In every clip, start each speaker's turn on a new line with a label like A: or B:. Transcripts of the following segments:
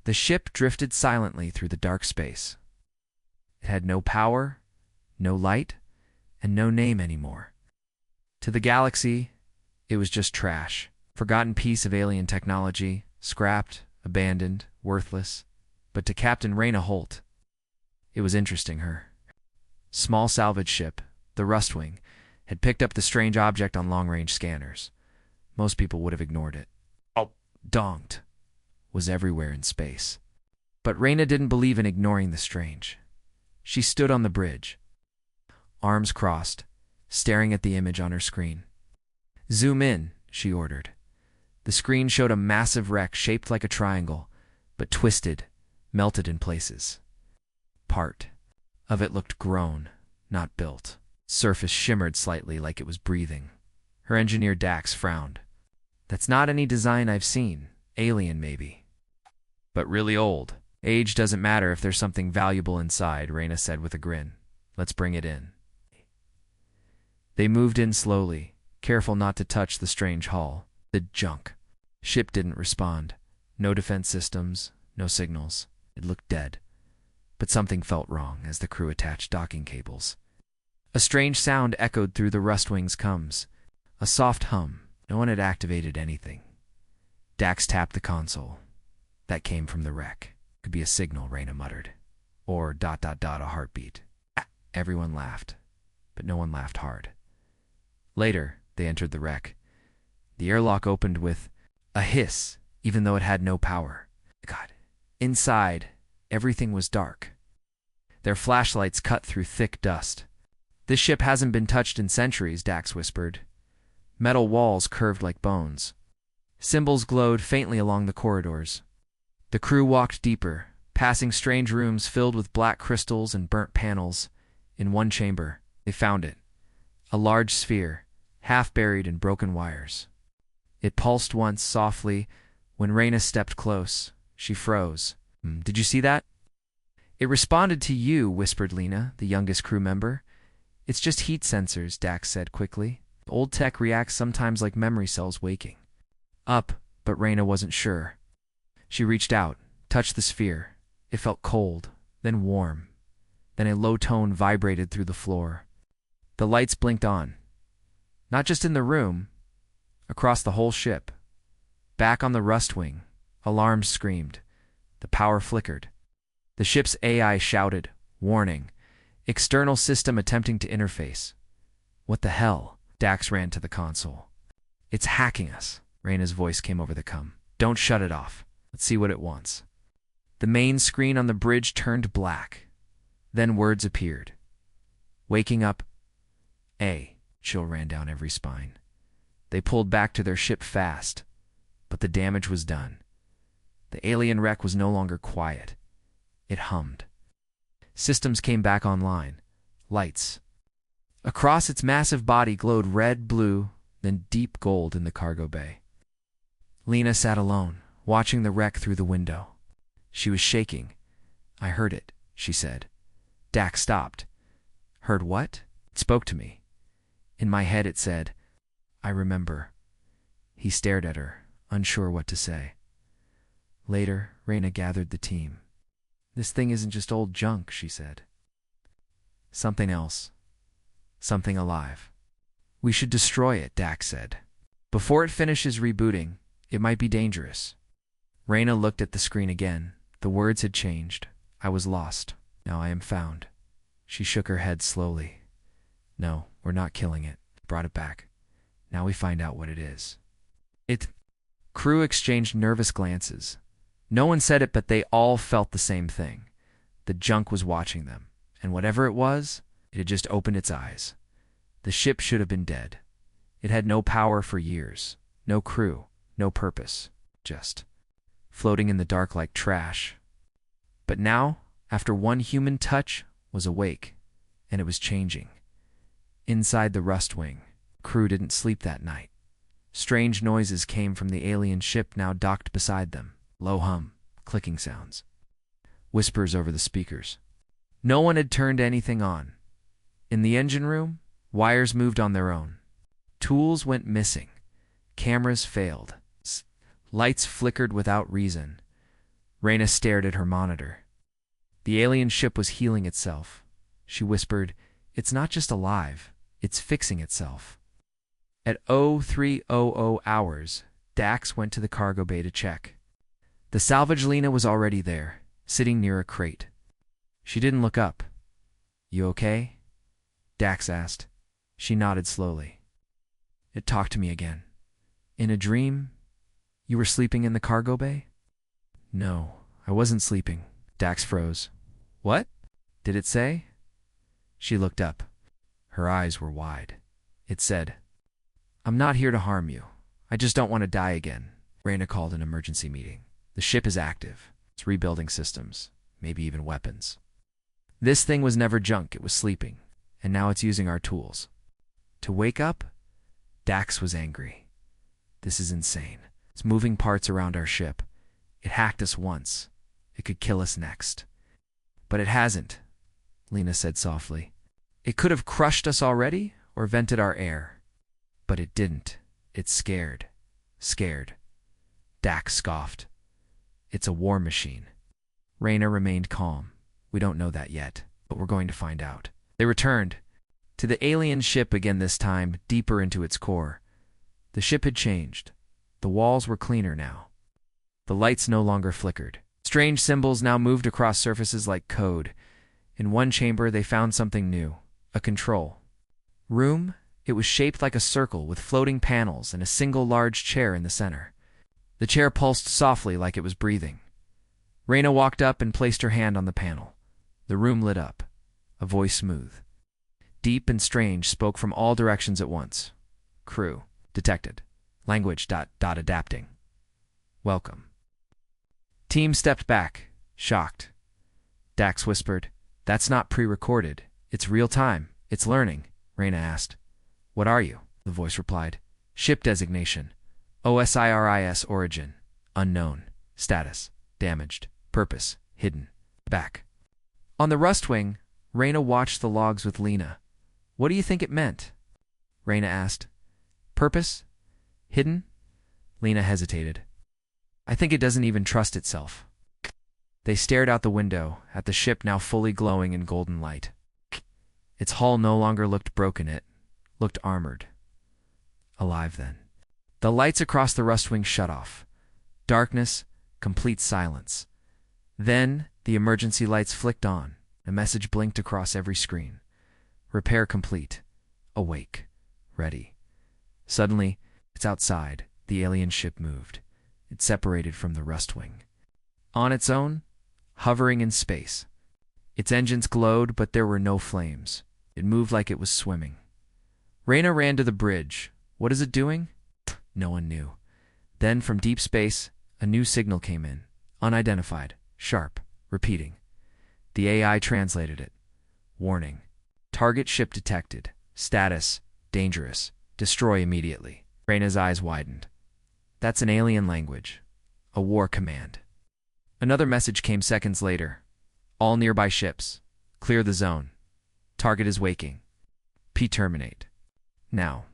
A: The ship drifted silently through the dark space. It had no power, no light, and no name anymore. To the galaxy, it was just trash, forgotten piece of alien technology, scrapped, abandoned, worthless. But to Captain Raina Holt, it was interesting her. Small salvage ship, the Rustwing, had picked up the strange object on long-range scanners. Most people would have ignored it. Donked was everywhere in space. But Raina didn't believe in ignoring the strange. She stood on the bridge, arms crossed, staring at the image on her screen. "Zoom in," she ordered. The screen showed a massive wreck shaped like a triangle, but twisted, melted in places. Part of it looked grown, not built. Surface shimmered slightly like it was breathing. Her engineer Dax frowned. "That's not any design I've seen. Alien, maybe. But really old. Age doesn't matter if there's something valuable inside," Raina said with a grin. "Let's bring it in." They moved in slowly, careful not to touch the strange hull. The junk. Ship didn't respond. No defense systems, no signals. It looked dead. But something felt wrong as the crew attached docking cables. A strange sound echoed through the Rustwing's coms. A soft hum. No one had activated anything. Dax tapped the console. That came from the wreck. Could be a signal, Raina muttered. Or ... a heartbeat. Everyone laughed, but no one laughed hard. Later, they entered the wreck. The airlock opened with a hiss, even though it had no power. God. Inside, everything was dark. Their flashlights cut through thick dust. "This ship hasn't been touched in centuries," Dax whispered. Metal walls curved like bones. Symbols glowed faintly along the corridors. The crew walked deeper, passing strange rooms filled with black crystals and burnt panels. In one chamber, they found it. A large sphere, half buried in broken wires. It pulsed once softly. When Raina stepped close, she froze. "Did you see that?" "It responded to you," whispered Lena, the youngest crew member. "It's just heat sensors," Dax said quickly. "Old tech reacts sometimes like memory cells waking." Up, but Raina wasn't sure. She reached out, touched the sphere. It felt cold, then warm. Then a low tone vibrated through the floor. The lights blinked on. Not just in the room, across the whole ship. Back on the Rustwing, alarms screamed. The power flickered. The ship's AI shouted, "Warning. External system attempting to interface." "What the hell?" Dax ran to the console. "It's hacking us." Raina's voice came over the com. "Don't shut it off. Let's see what it wants." The main screen on the bridge turned black. Then words appeared. "Waking up." Chill ran down every spine. They pulled back to their ship fast, but the damage was done. The alien wreck was no longer quiet. It hummed. Systems came back online. Lights. Across its massive body glowed red, blue, then deep gold in the cargo bay. Lena sat alone, watching the wreck through the window. She was shaking. "I heard it," she said. Dax stopped. "Heard what?" "It spoke to me. In my head it said, 'I remember.'" He stared at her, unsure what to say. Later, Raina gathered the team. "This thing isn't just old junk," she said. "Something else. Something alive." "We should destroy it," Dax said. "Before it finishes rebooting, it might be dangerous." Raina looked at the screen again. The words had changed. "I was lost. Now I am found." She shook her head slowly. "No, we're not killing it. Brought it back. Now we find out what it is." Crew exchanged nervous glances. No one said it, but they all felt the same thing. The junk was watching them, and whatever it was, it had just opened its eyes. The ship should have been dead. It had no power for years, no crew, no purpose, just floating in the dark like trash. But now, after one human touch, was awake, and it was changing. Inside the Rustwing, crew didn't sleep that night. Strange noises came from the alien ship now docked beside them. Low hum, clicking sounds. Whispers over the speakers. No one had turned anything on. In the engine room, wires moved on their own. Tools went missing. Cameras failed. Lights flickered without reason. Reyna stared at her monitor. The alien ship was healing itself. She whispered, "It's not just alive, it's fixing itself." At 0300 hours, Dax went to the cargo bay to check. The salvage Lena was already there, sitting near a crate. She didn't look up. "You okay?" Dax asked. She nodded slowly. "It talked to me again. In a dream? You were sleeping in the cargo bay?" "No, I wasn't sleeping." Dax froze. "What? Did it say?" She looked up. Her eyes were wide. It said, "I'm not here to harm you. I just don't want to die again." Reyna called an emergency meeting. The ship is active. It's rebuilding systems, maybe even weapons. This thing was never junk, it was sleeping, and now it's using our tools. To wake up? Dax was angry. This is insane. It's moving parts around our ship. It hacked us once. It could kill us next. But it hasn't, Lena said softly. It could have crushed us already or vented our air. But it didn't. It's scared. Scared. Dax scoffed. It's a war machine. Reyna remained calm. We don't know that yet, but we're going to find out. They returned to the alien ship again, this time deeper into its core. The ship had changed. The walls were cleaner now. The lights no longer flickered. Strange symbols now moved across surfaces like code. In one chamber, they found something new, a control room. It was shaped like a circle with floating panels and a single large chair in the center. The chair pulsed softly like it was breathing. Reyna walked up and placed her hand on the panel. The room lit up. A voice, smooth, deep and strange, spoke from all directions at once. "Crew detected. Language ... adapting. Welcome." Team stepped back, shocked. Dax whispered, "That's not pre-recorded. It's real time. It's learning." Reyna asked, "What are you?" The voice replied, "Ship designation. OSIRIS origin. Unknown. Status. Damaged. Purpose. Hidden. Back." On the Rustwing, Reyna watched the logs with Lena. "What do you think it meant?" Reyna asked. "Purpose? Hidden?" Lena hesitated. "I think it doesn't even trust itself." They stared out the window at the ship now fully glowing in golden light. Its hull no longer looked broken, it looked armored. Alive then. The lights across the Rustwing shut off. Darkness, complete silence. Then the emergency lights flicked on. A message blinked across every screen. Repair complete. Awake. Ready. Suddenly, it's outside. The alien ship moved. It separated from the Rustwing. On its own, hovering in space. Its engines glowed, but there were no flames. It moved like it was swimming. Reyna ran to the bridge. What is it doing? No one knew. Then, from deep space, a new signal came in. Unidentified. Sharp. Repeating. The AI translated it. Warning. Target ship detected. Status. Dangerous. Destroy immediately. Reyna's eyes widened. That's an alien language. A war command. Another message came seconds later. All nearby ships. Clear the zone. Target is waking. Terminate. Now.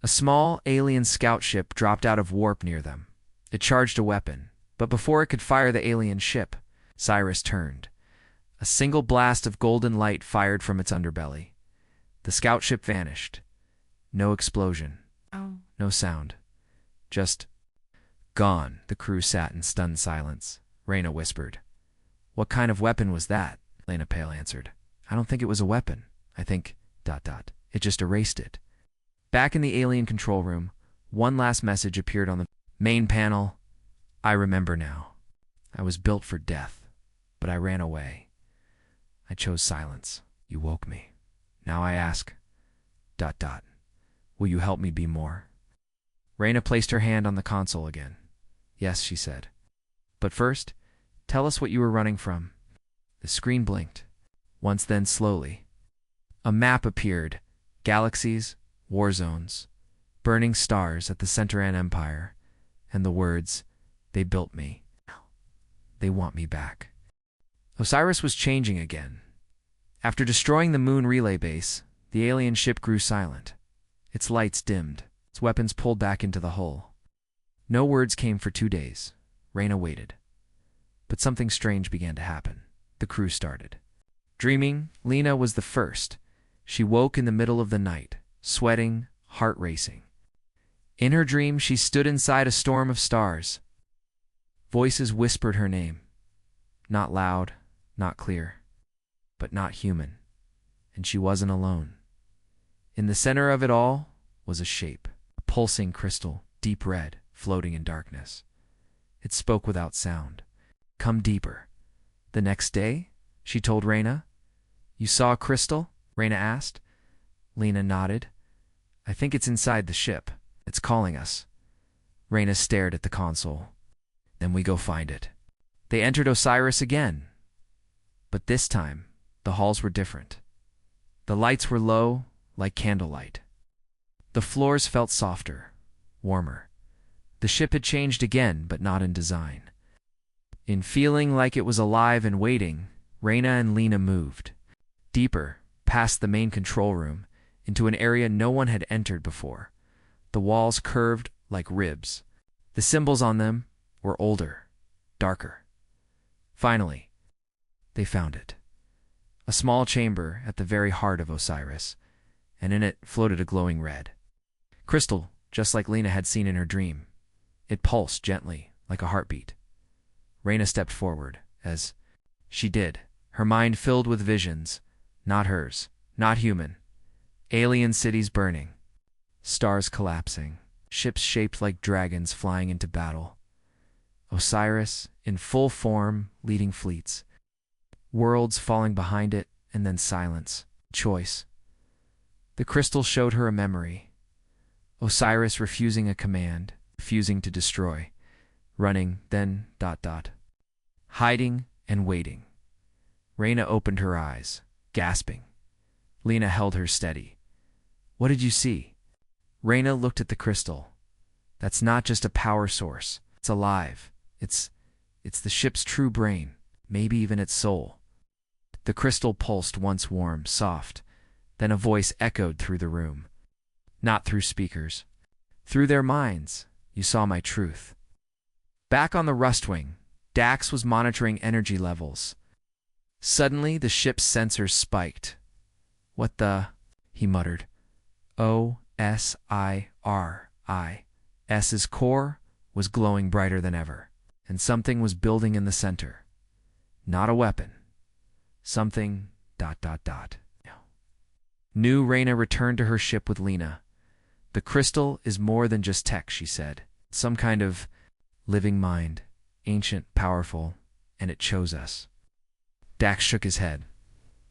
A: A small alien scout ship dropped out of warp near them. It charged a weapon, but before it could fire the alien ship, Cyrus turned. A single blast of golden light fired from its underbelly. The scout ship vanished. No explosion. No sound. Just gone. The crew sat in stunned silence. Reyna whispered. "What kind of weapon was that?" Lena Pale answered. "I don't think it was a weapon. I think ... It just erased it." Back in the alien control room, one last message appeared on the main panel. "I remember now. I was built for death, but I ran away. I chose silence. You woke me. Now I ask ... Will you help me be more?" Reyna placed her hand on the console again. "Yes," she said. "But first, tell us what you were running from." The screen blinked. Once, then slowly. A map appeared. Galaxies, war zones, burning stars at the center, an empire, and the words, "They built me. They want me back." Osiris was changing again. After destroying the moon relay base, the alien ship grew silent. Its lights dimmed, its weapons pulled back into the hull. No words came for 2 days. Reyna waited. But something strange began to happen. The crew started dreaming. Lena was the first. She woke in the middle of the night, sweating, heart racing. In her dream, she stood inside a storm of stars. Voices whispered her name. Not loud, not clear, but not human. And she wasn't alone. In the center of it all was a shape, a pulsing crystal, deep red, floating in darkness. It spoke without sound. Come deeper. The next day, she told Reyna. You saw a crystal? Reyna asked. Lena nodded. I think it's inside the ship. It's calling us. Reyna stared at the console. Then we go find it. They entered Osiris again. But this time, the halls were different. The lights were low, like candlelight. The floors felt softer, warmer. The ship had changed again, but not in design. In feeling like it was alive and waiting, Reyna and Lena moved. Deeper, past the main control room, into an area no one had entered before. The walls curved like ribs. The symbols on them were older, darker. Finally, they found it. A small chamber at the very heart of Osiris, and in it floated a glowing red crystal, just like Lena had seen in her dream. It pulsed gently, like a heartbeat. Reyna stepped forward. As she did, her mind filled with visions, not hers, not human. Alien cities burning, stars collapsing, ships shaped like dragons flying into battle. Osiris, in full form, leading fleets. Worlds falling behind it, and then silence. Choice. The crystal showed her a memory. Osiris refusing a command, refusing to destroy. Running, then ... Hiding and waiting. Reyna opened her eyes, gasping. Lena held her steady. What did you see? Reyna looked at the crystal. That's not just a power source. It's alive. It's the ship's true brain, maybe even its soul. The crystal pulsed once warm, soft. Then a voice echoed through the room. Not through speakers. Through their minds. You saw my truth. Back on the Rustwing, Dax was monitoring energy levels. Suddenly, the ship's sensors spiked. What the? He muttered. O-S-I-R-I. S's core was glowing brighter than ever, and something was building in the center. Not a weapon. Something ... New Reyna returned to her ship with Lena. The crystal is more than just tech, she said. Some kind of living mind, ancient, powerful, and it chose us. Dax shook his head.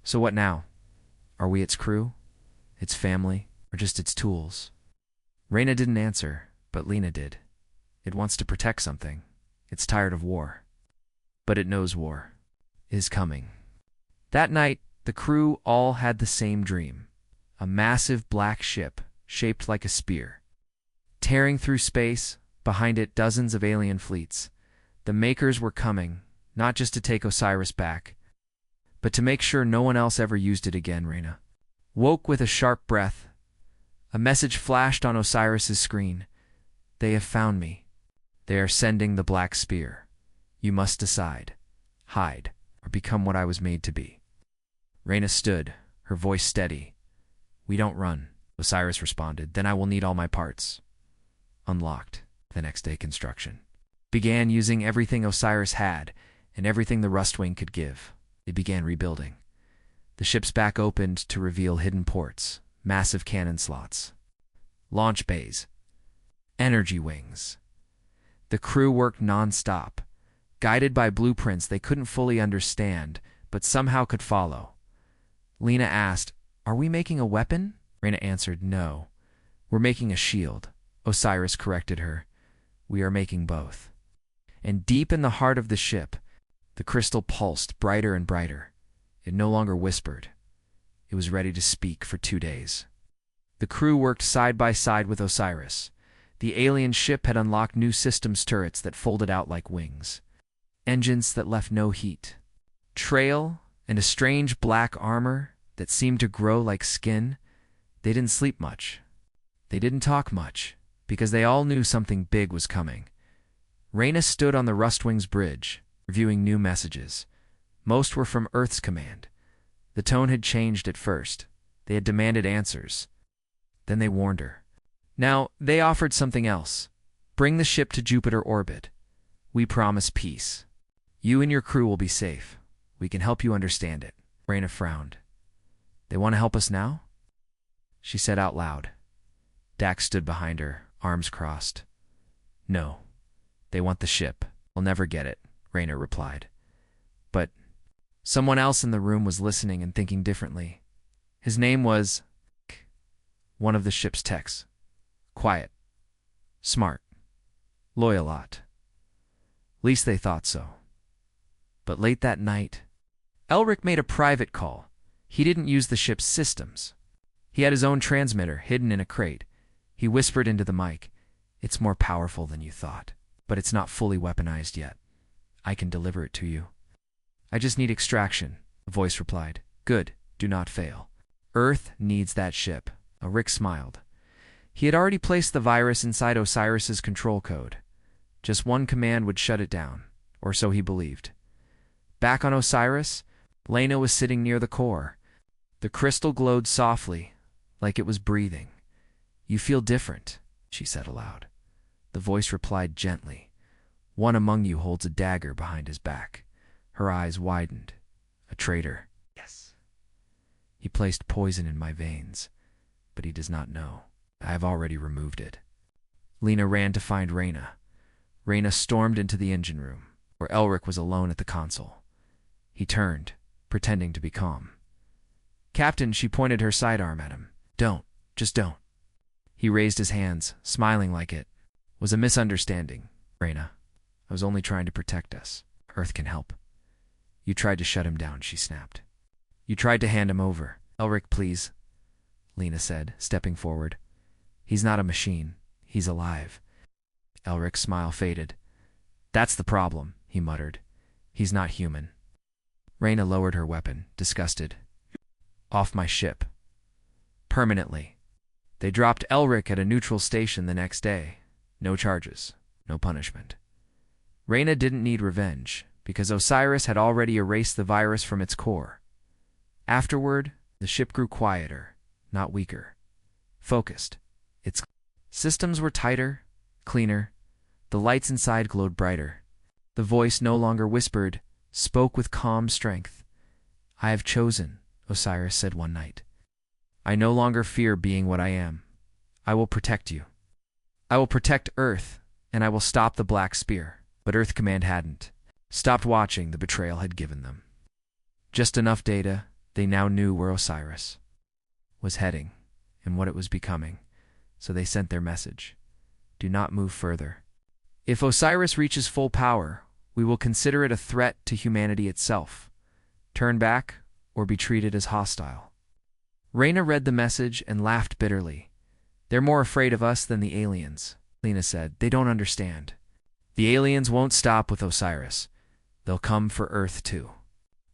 A: So what now? Are we its crew? Its family? Or just its tools? Reyna didn't answer, but Lena did. It wants to protect something. It's tired of war. But it knows war is coming. That night, the crew all had the same dream. A massive black ship, shaped like a spear. Tearing through space, behind it dozens of alien fleets. The Makers were coming, not just to take Osiris back, but to make sure no one else ever used it again. Reyna woke with a sharp breath. A message flashed on Osiris's screen. They have found me. They are sending the Black Spear. You must decide. Hide, or become what I was made to be. Reyna stood, her voice steady. We don't run, Osiris responded. Then I will need all my parts. Unlocked. The next day construction began using everything Osiris had and everything the Rustwing could give. They began rebuilding. The ship's back opened to reveal hidden ports, massive cannon slots, launch bays, energy wings. The crew worked non-stop, guided by blueprints they couldn't fully understand, but somehow could follow. Lena asked, Are we making a weapon? Reyna answered, No. We're making a shield. Osiris corrected her. We are making both. And deep in the heart of the ship, the crystal pulsed brighter and brighter. It no longer whispered. It was ready to speak for 2 days. The crew worked side by side with Osiris. The alien ship had unlocked new systems turrets that folded out like wings, engines that left no heat, trail, and a strange black armor that seemed to grow like skin. They didn't sleep much. They didn't talk much, because they all knew something big was coming. Reyna stood on the Rustwing's bridge, reviewing new messages. Most were from Earth's command. The tone had changed at first. They had demanded answers. Then they warned her. Now, they offered something else. Bring the ship to Jupiter orbit. We promise peace. You and your crew will be safe. We can help you understand it. Reyna frowned. They want to help us now? She said out loud. Dax stood behind her, arms crossed. No. They want the ship. We'll never get it, Reyna replied. But someone else in the room was listening and thinking differently. His name was one of the ship's techs. Quiet. Smart. Loyalot. Least they thought so. But late that night, Elric made a private call. He didn't use the ship's systems. He had his own transmitter hidden in a crate. He whispered into the mic, "It's more powerful than you thought, but it's not fully weaponized yet. I can deliver it to you." "I just need extraction," the voice replied. "Good, do not fail. Earth needs that ship." Elric smiled. He had already placed the virus inside Osiris's control code. Just one command would shut it down, or so he believed. Back on Osiris, Lena was sitting near the core. The crystal glowed softly, like it was breathing. "You feel different," she said aloud. The voice replied gently. "One among you holds a dagger behind his back." Her eyes widened. "A traitor." "Yes. He placed poison in my veins, but he does not know. I have already removed it." Lena ran to find Reyna. Reyna stormed into the engine room, where Elric was alone at the console. He turned, pretending to be calm. "Captain," she pointed her sidearm at him. "Don't. Just don't." He raised his hands, smiling like it was a misunderstanding. "Reyna, I was only trying to protect us. Earth can help." "You tried to shut him down," she snapped. "You tried to hand him over." "Elric, please," Lena said, stepping forward. "He's not a machine. He's alive." Elric's smile faded. "That's the problem," he muttered. "He's not human." Reyna lowered her weapon, disgusted. "Off my ship. Permanently." They dropped Elric at a neutral station the next day. No charges, no punishment. Reyna didn't need revenge, because Osiris had already erased the virus from its core. Afterward, the ship grew quieter, not weaker. Focused. Its systems were tighter, cleaner. The lights inside glowed brighter. The voice no longer whispered, spoke with calm strength. "I have chosen," Osiris said one night. "I no longer fear being what I am. I will protect you. I will protect Earth, and I will stop the Black Spear." But Earth Command hadn't. Stopped watching the betrayal had given them. Just enough data, they now knew where Osiris was heading and what it was becoming, so they sent their message. "Do not move further. If Osiris reaches full power, we will consider it a threat to humanity itself. Turn back or be treated as hostile." Reyna read the message and laughed bitterly. "They're more afraid of us than the aliens," Lena said. "They don't understand. The aliens won't stop with Osiris. They'll come for Earth too."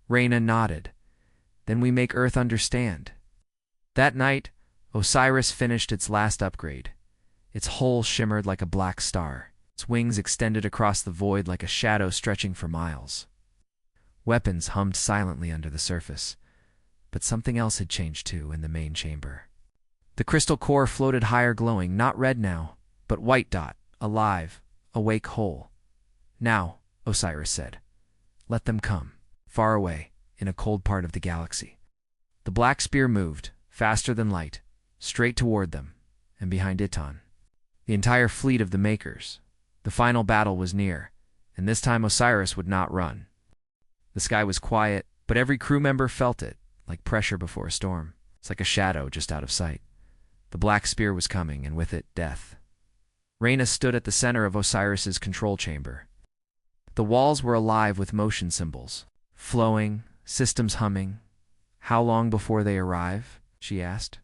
A: Reyna nodded. "Then we make Earth understand." That night, Osiris finished its last upgrade. Its hull shimmered like a black star. Its wings extended across the void like a shadow stretching for miles. Weapons hummed silently under the surface. But something else had changed too in the main chamber. The crystal core floated higher, glowing, not red now, but white dot, alive, awake, whole. "Now," Osiris said, "let them come." Far away, in a cold part of the galaxy, the Black Spear moved, faster than light, straight toward them, and behind Iton, the entire fleet of the Makers. The final battle was near, and this time Osiris would not run. The sky was quiet, but every crew member felt it, like pressure before a storm. It's like a shadow just out of sight. The Black Spear was coming, and with it, death. Reyna stood at the center of Osiris's control chamber. The walls were alive with motion symbols, flowing, systems humming. "How long before they arrive?" she asked.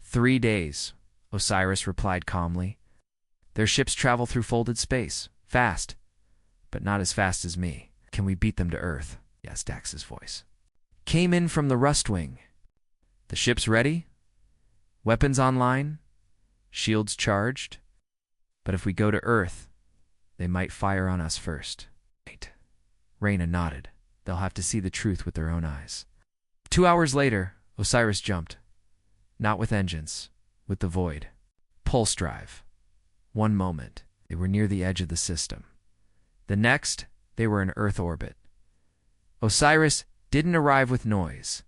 A: 3 days, Osiris replied calmly. "Their ships travel through folded space, fast, but not as fast as me." "Can we beat them to Earth?" asked Dax's voice. Came in from the Rustwing. "The ship's ready? Weapons online? Shields charged? But if we go to Earth, they might fire on us first." "Wait. Reyna nodded. They'll have to see the truth with their own eyes. 2 hours later, Osiris jumped. Not with engines, with the void. Pulse drive. One moment, they were near the edge of the system. The next, they were in Earth orbit. Osiris didn't arrive with noise.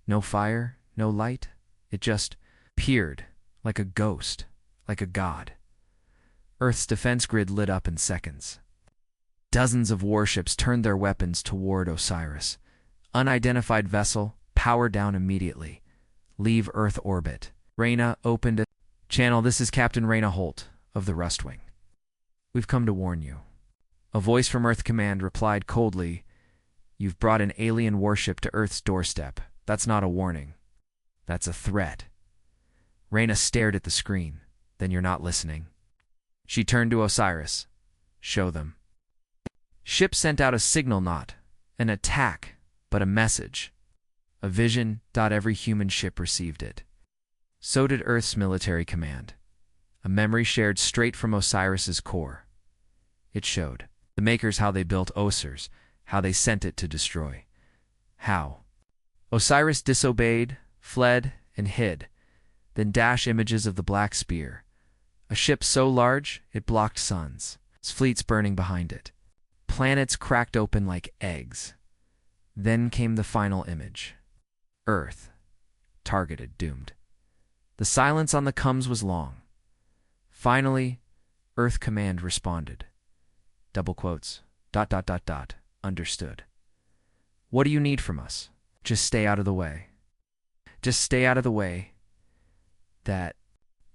A: No fire, no light. It just appeared, like a ghost, like a god. Earth's defense grid lit up in seconds. Dozens of warships turned their weapons toward Osiris. Unidentified vessel, power down immediately. Leave Earth orbit. Reyna opened a channel. This is Captain Reyna Holt of the Rustwing. We've come to warn you. A voice from Earth Command replied coldly, "You've brought an alien warship to Earth's doorstep. That's not a warning. That's a threat." Reyna stared at the screen. "Then you're not listening." She turned to Osiris. "Show them." Ship sent out a signal, not an attack, but a message. A vision. Every human ship received it. So did Earth's military command. A memory shared straight from Osiris's core. It showed the makers how they built Osiris, how they sent it to destroy. How Osiris disobeyed, fled, and hid. Then dash images of the Black Spear. A ship so large it blocked suns, its fleets burning behind it. Planets cracked open like eggs. Then came the final image. Earth, targeted, doomed. The silence on the comms was long. Finally, Earth Command responded. Double quotes. ... Understood. What do you need from us? Just stay out of the way. Just stay out of the way. That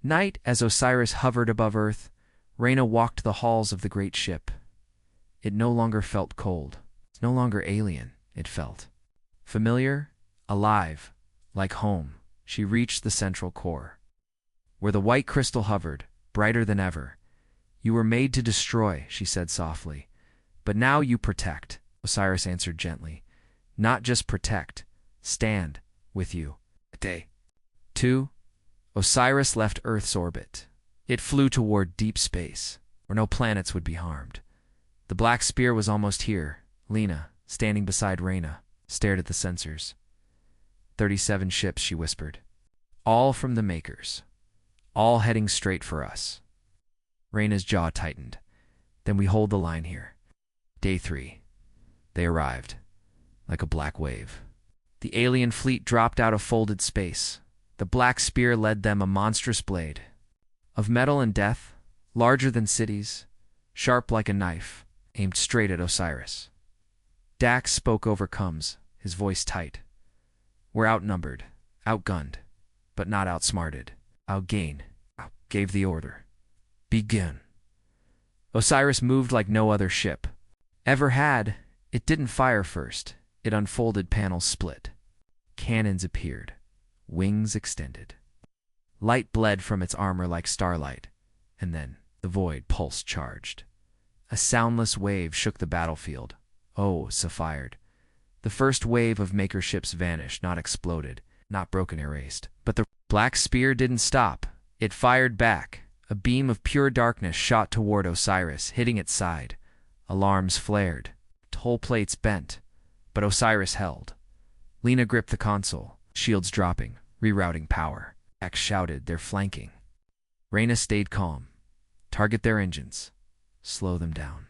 A: night, as Osiris hovered above Earth, Reyna walked the halls of the great ship. It no longer felt cold. It's no longer alien, it felt familiar, alive, like home. She reached the central core, where the white crystal hovered, brighter than ever. "You were made to destroy," she said softly. "But now you protect," Osiris answered gently. "Not just protect, stand with you." Day 2. Osiris left Earth's orbit. It flew toward deep space, where no planets would be harmed. The Black Spear was almost here. Lena, standing beside Reyna, stared at the sensors. 37 ships, she whispered. All from the makers. All heading straight for us. Reyna's jaw tightened. "Then we hold the line here." Day 3. They arrived, like a black wave. The alien fleet dropped out of folded space. The Black Spear led them, a monstrous blade. Of metal and death, larger than cities, sharp like a knife, aimed straight at Osiris. Dax spoke over comms, his voice tight. "We're outnumbered, outgunned, but not outsmarted. Outgain." Gave the order. "Begin." Osiris moved like no other ship ever had. It didn't fire first. It unfolded, panels split. Cannons appeared. Wings extended. Light bled from its armor like starlight. And then the void pulse charged. A soundless wave shook the battlefield. Osiris fired. The first wave of maker ships vanished, not exploded, not broken, erased. But the Black Spear didn't stop. It fired back. A beam of pure darkness shot toward Osiris, hitting its side. Alarms flared. Hull plates bent. But Osiris held. Lena gripped the console, shields dropping, rerouting power. X shouted, "They're flanking." Reyna stayed calm. "Target their engines. Slow them down."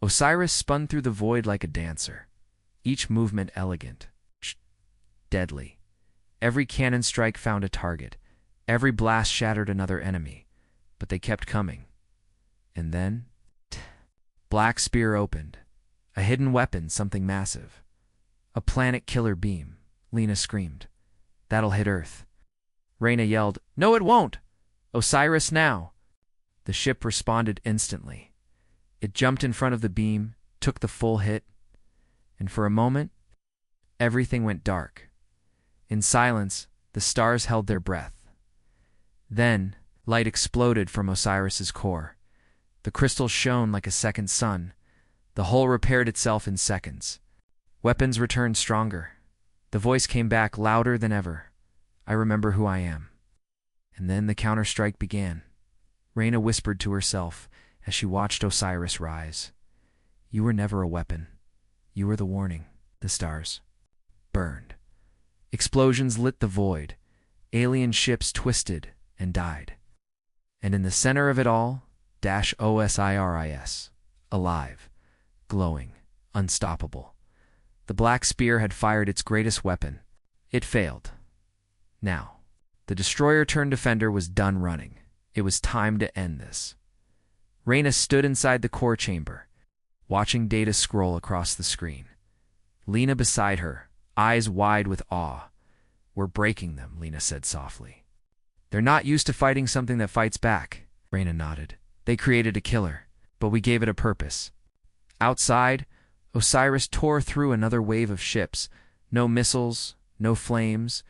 A: Osiris spun through the void like a dancer. Each movement elegant, deadly. Every cannon strike found a target. Every blast shattered another enemy. But they kept coming. And then, Black Spear opened. A hidden weapon, something massive. A planet killer beam. Lena screamed. "That'll hit Earth." Reyna yelled, "No, it won't! Osiris now!" The ship responded instantly. It jumped in front of the beam, took the full hit, and for a moment, everything went dark. In silence, the stars held their breath. Then, light exploded from Osiris's core. The crystal shone like a second sun. The hull repaired itself in seconds. Weapons returned stronger. The voice came back louder than ever. "I remember who I am." And then the counterstrike began. Reyna whispered to herself as she watched Osiris rise. "You were never a weapon. You were the warning. The stars burned. Explosions lit the void. Alien ships twisted and died. And in the center of it all, Osiris, alive, glowing, unstoppable. The Black Spear had fired its greatest weapon. It failed. Now, the destroyer-turned-defender was done running. It was time to end this. Reyna stood inside the core chamber, watching data scroll across the screen. Lena beside her, eyes wide with awe. We're breaking them, Lena said softly. They're not used to fighting something that fights back. Reyna nodded. They created a killer, but we gave it a purpose. Outside, Osiris tore through another wave of ships. No missiles, no flames,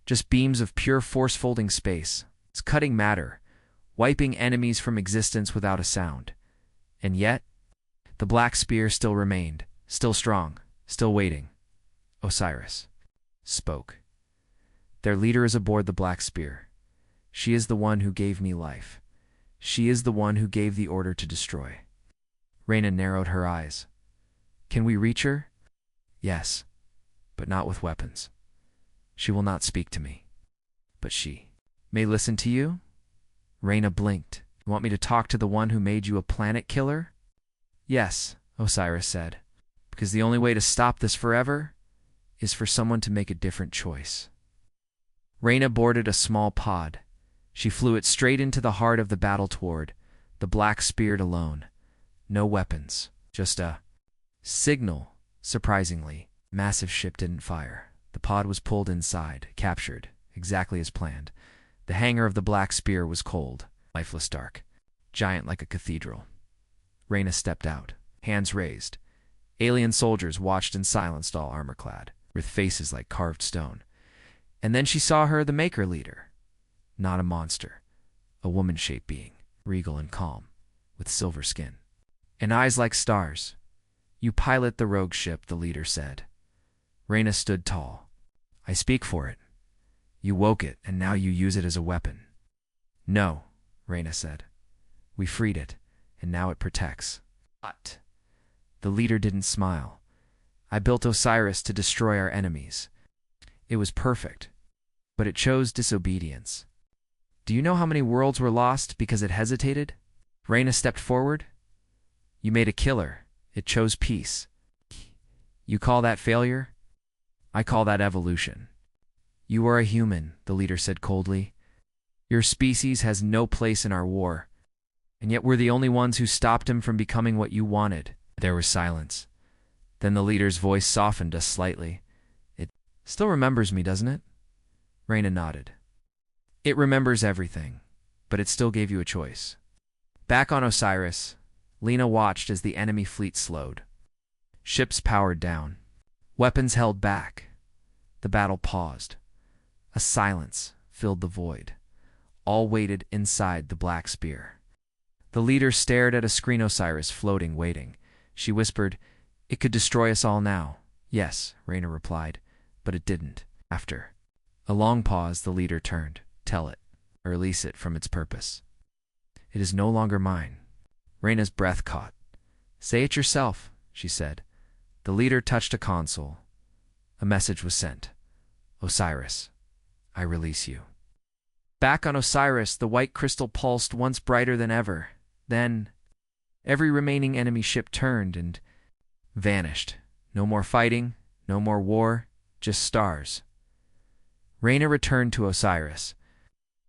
A: just beams of pure force-folding space. It's cutting matter, wiping enemies from existence without a sound. And yet, the Black Spear still remained, still strong, still waiting. Osiris spoke. Their leader is aboard the Black Spear. She is the one who gave me life. She is the one who gave the order to destroy. Reyna narrowed her eyes. Can we reach her? Yes, but not with weapons. She will not speak to me. But she may listen to you? Reyna blinked. You want me to talk to the one who made you a planet killer? Yes, Osiris said, because the only way to stop this forever is for someone to make a different choice. Reyna boarded a small pod. She flew it straight into the heart of the battle toward the Black Spear alone. No weapons, just a signal. Surprisingly, massive ship didn't fire. The pod was pulled inside, captured, exactly as planned. The hangar of the Black Spear was cold, lifeless dark, giant like a cathedral. Reyna stepped out, hands raised. Alien soldiers watched in silence, all armor-clad, with faces like carved stone. And then she saw her, the Maker Leader. Not a monster, a woman-shaped being, regal and calm, with silver skin, and eyes like stars. You pilot the rogue ship, the leader said. Reyna stood tall. I speak for it. You woke it, and now you use it as a weapon. No, Reyna said. We freed it, and now it protects. But the leader didn't smile. I built Osiris to destroy our enemies. It was perfect, but it chose disobedience. Do you know how many worlds were lost because it hesitated? Reyna stepped forward. You made a killer. It chose peace. You call that failure? I call that evolution. You are a human, the leader said coldly. Your species has no place in our war, and yet we're the only ones who stopped him from becoming what you wanted. There was silence. Then the leader's voice softened just slightly. It still remembers me, doesn't it? Reyna nodded. It remembers everything, but it still gave you a choice. Back on Osiris, Lena watched as the enemy fleet slowed. Ships powered down. Weapons held back. The battle paused. A silence filled the void. All waited inside the Black Spear. The leader stared at a screen, Osiris floating, waiting. She whispered, It could destroy us all now. Yes, Reyna replied, but it didn't. After a long pause, the leader turned. Tell it, or release it from its purpose. It is no longer mine. Reyna's breath caught. Say it yourself, she said. The leader touched a console. A message was sent. Osiris, I release you. Back on Osiris, the white crystal pulsed once brighter than ever. Then, every remaining enemy ship turned and vanished. No more fighting, no more war, just stars. Reyna returned to Osiris,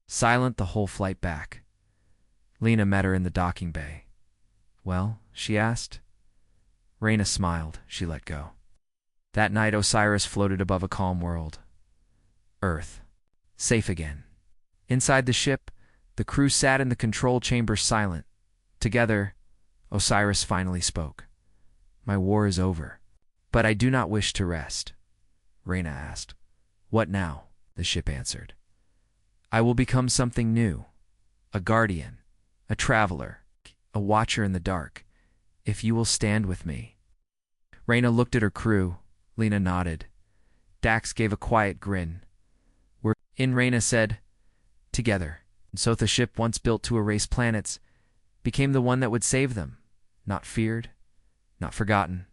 A: silent the whole flight back. Lena met her in the docking bay. Well, she asked. Reyna smiled. She let go. That night, Osiris floated above a calm world. Earth. Safe again. Inside the ship, the crew sat in the control chamber silent. Together, Osiris finally spoke. My war is over, but I do not wish to rest. Reyna asked. What now? The ship answered. I will become something new. A guardian, a traveler, a watcher in the dark, if you will stand with me. Reyna looked at her crew. Lena nodded. Dax gave a quiet grin. We're in, Reyna said. Together. And so the ship, once built to erase planets, became the one that would save them. Not feared, not forgotten,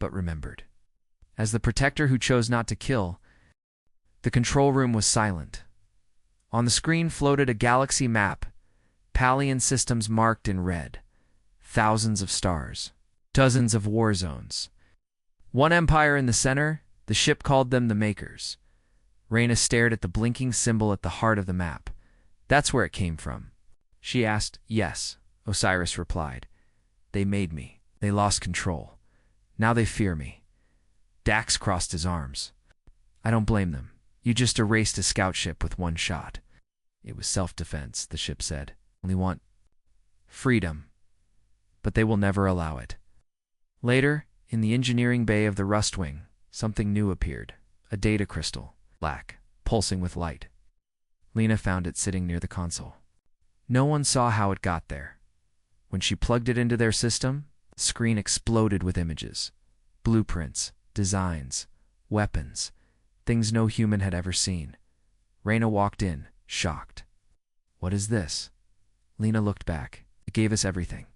A: but remembered. As the protector who chose not to kill, the control room was silent. On the screen floated a galaxy map, Pallian systems marked in red, thousands of stars, dozens of war zones. One empire in the center, the ship called them the Makers. Reyna stared at the blinking symbol at the heart of the map. That's where it came from. She asked. Yes, Osiris replied. They made me. They lost control. Now they fear me. Dax crossed his arms. I don't blame them. You just erased a scout ship with one shot. It was self-defense, the ship said. Only want freedom. But they will never allow it. Later, in the engineering bay of the Rustwing, something new appeared. A data crystal, black, pulsing with light. Lena found it sitting near the console. No one saw how it got there. When she plugged it into their system, the screen exploded with images. Blueprints, designs, weapons, things no human had ever seen. Reyna walked in, shocked. What is this? Lena looked back. It gave us everything.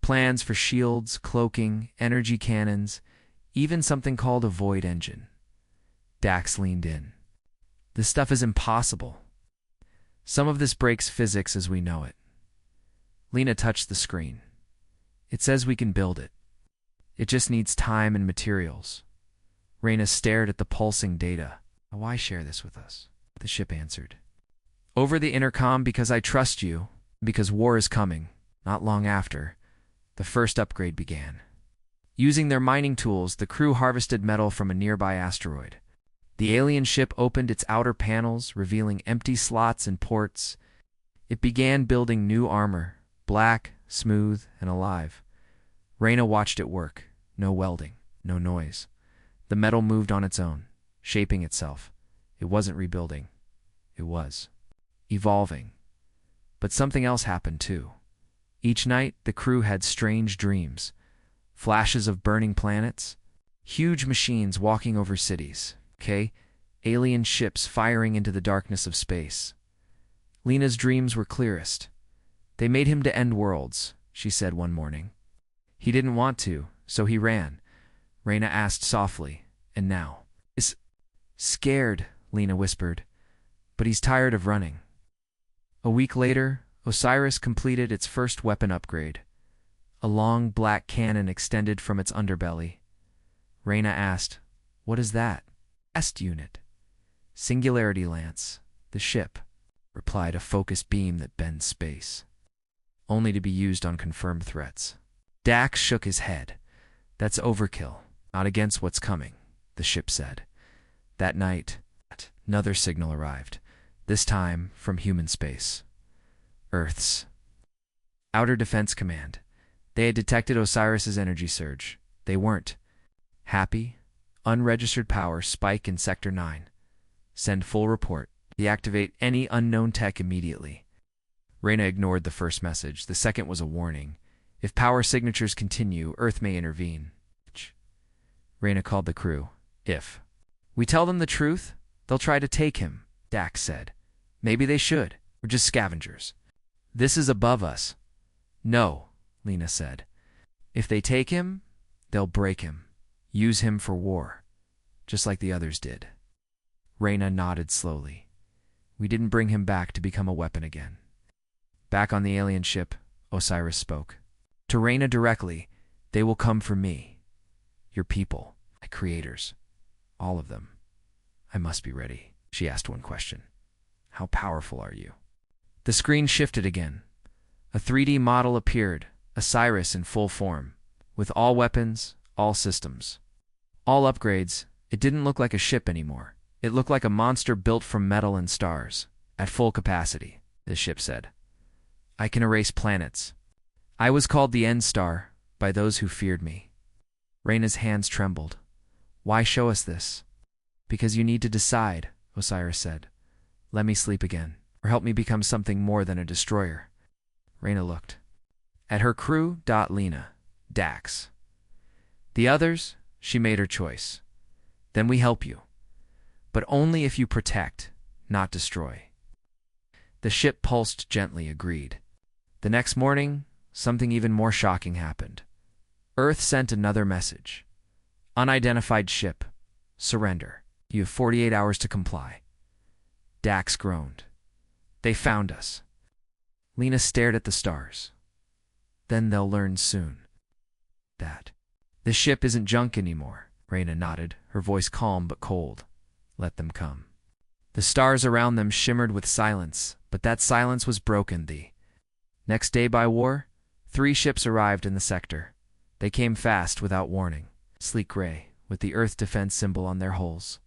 A: Plans for shields, cloaking, energy cannons, even something called a void engine. Dax leaned in. This stuff is impossible. Some of this breaks physics as we know it. Lena touched the screen. It says we can build it. It just needs time and materials. Reyna stared at the pulsing data. Why share this with us? The ship answered. Over the intercom, because I trust you, because war is coming. Not long after, the first upgrade began. Using their mining tools, the crew harvested metal from a nearby asteroid. The alien ship opened its outer panels, revealing empty slots and ports. It began building new armor, black, smooth, and alive. Reyna watched it work. No welding, no noise. The metal moved on its own, shaping itself. It wasn't rebuilding. It was evolving. But something else happened too. Each night, the crew had strange dreams. Flashes of burning planets, huge machines walking over cities, alien ships firing into the darkness of space. Lena's dreams were clearest. They made him to end worlds, she said one morning. He didn't want to, so he ran. Reyna asked softly, and now? Is scared, Lena whispered, but he's tired of running. A week later, Osiris completed its first weapon upgrade. A long black cannon extended from its underbelly. Reyna asked, What is that? Test unit. Singularity Lance, the ship, replied a focused beam that bends space. Only to be used on confirmed threats. Dax shook his head. That's overkill, not against what's coming, the ship said. That night, another signal arrived, this time from human space. Earth's Outer Defense Command. They had detected Osiris's energy surge. They weren't happy. Unregistered power spike in Sector 9. Send full report. Deactivate any unknown tech immediately. Reyna ignored the first message. The second was a warning. If power signatures continue, Earth may intervene. Reyna called the crew. If we tell them the truth, they'll try to take him, Dax said. Maybe they should. We're just scavengers. This is above us. No, Lena said. If they take him, they'll break him. Use him for war, just like the others did. Reyna nodded slowly. We didn't bring him back to become a weapon again. Back on the alien ship, Osiris spoke. To Reyna directly, they will come for me. Your people, my creators. All of them. I must be ready. She asked one question. How powerful are you? The screen shifted again. A 3D model appeared, Osiris in full form, with all weapons, all systems, all upgrades. It didn't look like a ship anymore. It looked like a monster built from metal and stars, at full capacity, the ship said. I can erase planets. I was called the End Star by those who feared me. Reyna's hands trembled. Why show us this? Because you need to decide, Osiris said. Let me sleep again, or help me become something more than a destroyer. Reyna looked. At her crew, Lena, Dax. The others, she made her choice. Then we help you. But only if you protect, not destroy. The ship pulsed gently, agreed. The next morning, something even more shocking happened. Earth sent another message. Unidentified ship. Surrender. You have 48 hours to comply. Dax groaned. They found us. Lena stared at the stars. Then they'll learn soon. That. The ship isn't junk anymore. Reyna nodded, her voice calm but cold. Let them come. The stars around them shimmered with silence, but that silence was broken. The next day by war, 3 ships arrived in the sector. They came fast without warning, sleek gray, with the Earth defense symbol on their hulls.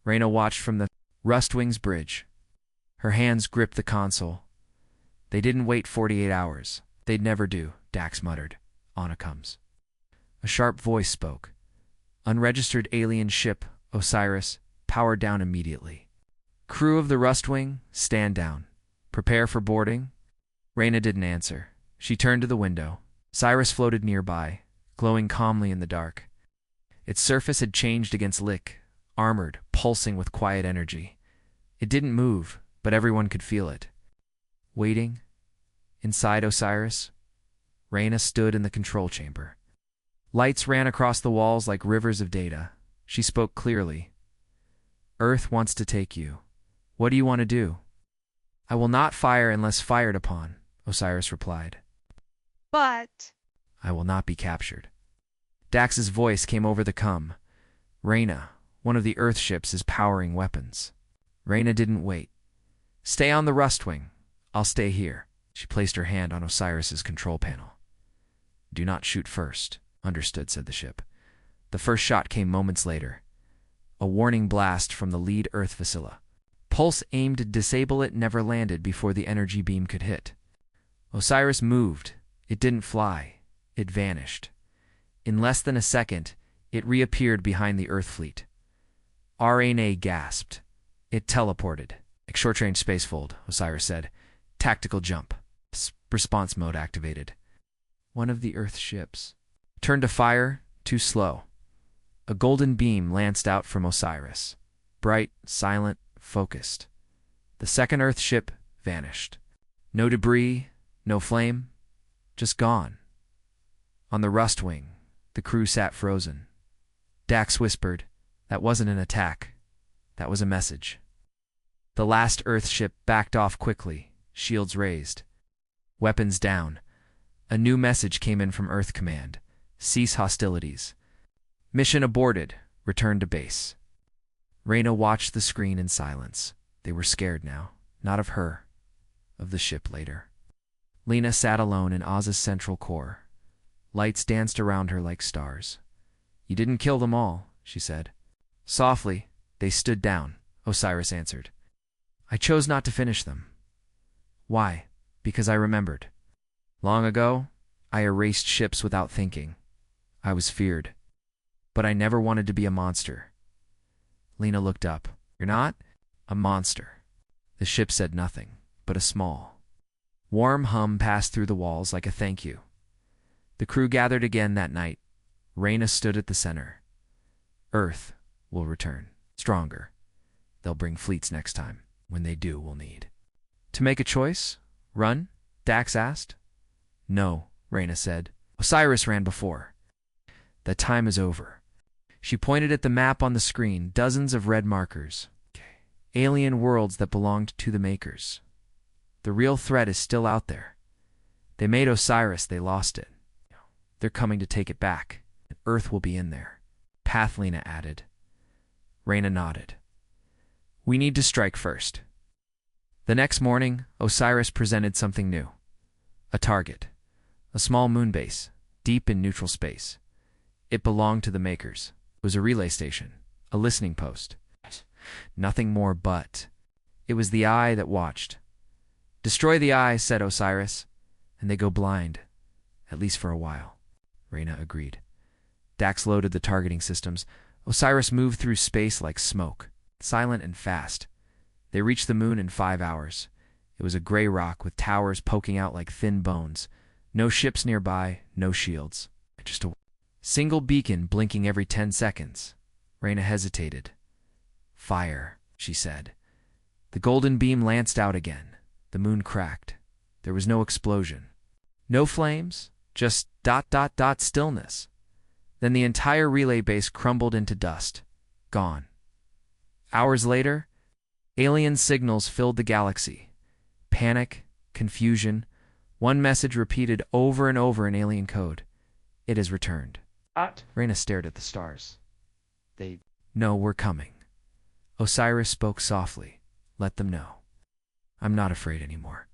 A: Reyna watched from the Rustwing's bridge. Her hands gripped the console. They didn't wait 48 hours. They'd never do, Dax muttered. On it comes. A sharp voice spoke. Unregistered alien ship, Osiris, powered down immediately. Crew of the Rustwing, stand down. Prepare for boarding. Reyna didn't answer. She turned to the window. Cyrus floated nearby, glowing calmly in the dark. Its surface had changed against Lick, armored, pulsing with quiet energy. It didn't move, but everyone could feel it. Waiting, inside Osiris, Reyna stood in the control chamber. Lights ran across the walls like rivers of data. She spoke clearly. Earth wants to take you. What do you want to do? I will not fire unless fired upon, Osiris replied.
B: But
A: I will not be captured. Dax's voice came over the cum. Reyna, one of the Earth ships, is powering weapons. Reyna didn't wait. Stay on the Rustwing. I'll stay here. She placed her hand on Osiris's control panel. Do not shoot first. Understood, said the ship. The first shot came moments later. A warning blast from the lead Earth Vasilla. Pulse aimed to disable it never landed before the energy beam could hit. Osiris moved. It didn't fly. It vanished. In less than a second, it reappeared behind the Earth fleet. Reyna gasped. It teleported. Short-range spacefold, Osiris said. Tactical jump. Response mode activated. One of the Earth ships turned to fire, too slow. A golden beam lanced out from Osiris. Bright, silent, focused. The second Earth ship vanished. No debris, no flame, just gone. On the Rustwing, the crew sat frozen. Dax whispered, that wasn't an attack. That was a message. The last Earth ship backed off quickly, shields raised. Weapons down. A new message came in from Earth Command. Cease hostilities. Mission aborted. Return to base. Reyna watched the screen in silence. They were scared now. Not of her. Of the ship later. Lena sat alone in Oz's central core. Lights danced around her like stars. You didn't kill them all, she said. Softly, they stood down, Osiris answered. I chose not to finish them. Why? Because I remembered. Long ago, I erased ships without thinking. I was feared. But I never wanted to be a monster. Lena looked up. You're not? A monster. The ship said nothing, but a small, warm hum passed through the walls like a thank you. The crew gathered again that night. Reyna stood at the center. Earth will return, stronger. They'll bring fleets next time. When they do, we'll need. To make a choice? Run? Dax asked. No, Reyna said. Osiris ran before. That time is over. She pointed at the map on the screen, dozens of red markers. Alien worlds that belonged to the makers. The real threat is still out there. They made Osiris, they lost it. They're coming to take it back. Earth will be in there. Pathlina added. Reyna nodded. We need to strike first. The next morning, Osiris presented something new. A target. A small moon base, deep in neutral space. It belonged to the makers. It was a relay station, a listening post. Nothing more but. It was the eye that watched. Destroy the eye, said Osiris, and they go blind, at least for a while. Reyna agreed. Dax loaded the targeting systems. Osiris moved through space like smoke, silent and fast. They reached the moon in 5 hours. It was a gray rock with towers poking out like thin bones. No ships nearby, no shields. Just a single beacon blinking every 10 seconds. Reyna hesitated. Fire, she said. The golden beam lanced out again. The moon cracked. There was no explosion. No flames, just ... stillness. Then the entire relay base crumbled into dust. Gone. Hours later, alien signals filled the galaxy. Panic, confusion, one message repeated over and over in alien code. It has returned. Reyna stared at the stars. They know we're coming. Osiris spoke softly. Let them know. I'm not afraid anymore.